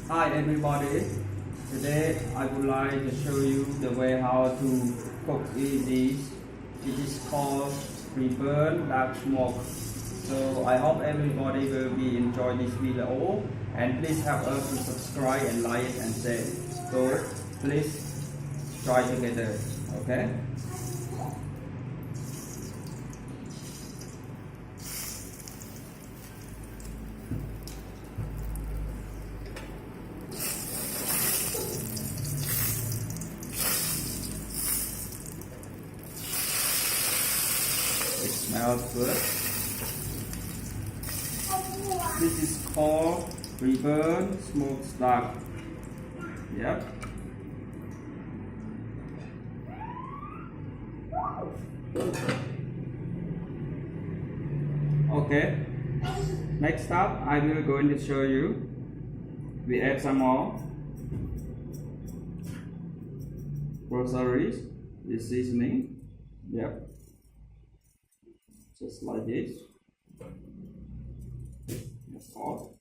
Hi everybody, today I would like to show you the way how to cook this. It is called pre-burn dark smoke. So I hope everybody will be enjoy this video, and please help us to subscribe and like it and share. So please try together, okay? It smells good. This is called pre-burn smoked duck. Yep. Okay. Next up, I will going to show you. We add some more groceries, the seasoning. Yep. Just like this. That's all.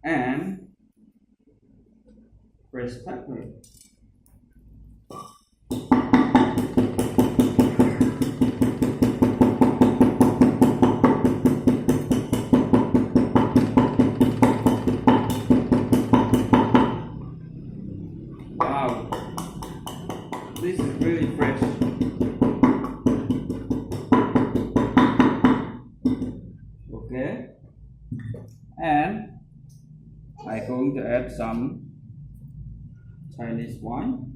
And fresh pepper. Wow, this is really fresh. Okay, and I'm going to add some Chinese wine.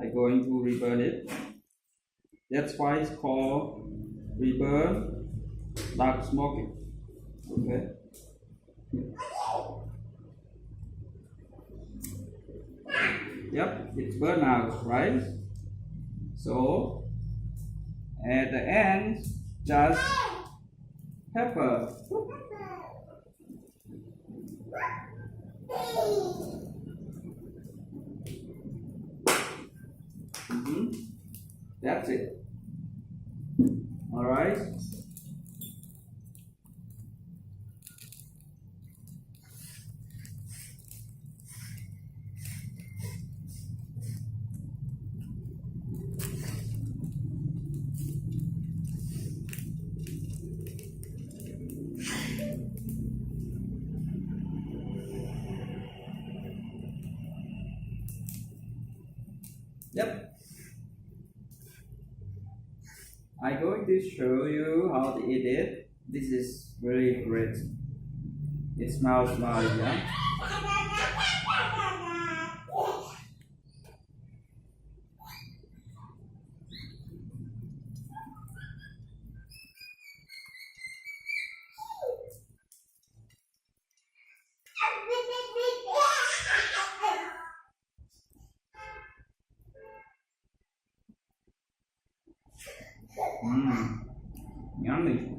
I'm going to reburn it. That's why it's called reburn dark smoking. Okay. Yep, it's burned out, right? So at the end, just pepper. That's it. All right. Yep. I'm going to show you how to eat it. This is really great. It smells nice, yeah? Yummy.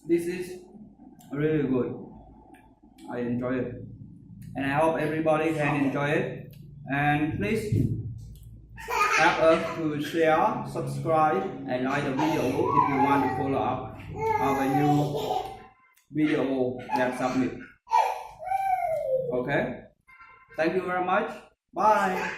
This is really good. I enjoy it, and I hope everybody can enjoy it. And please help us to share, subscribe, and like the video if you want to follow up our new video that submit. Okay, thank you very much. Bye.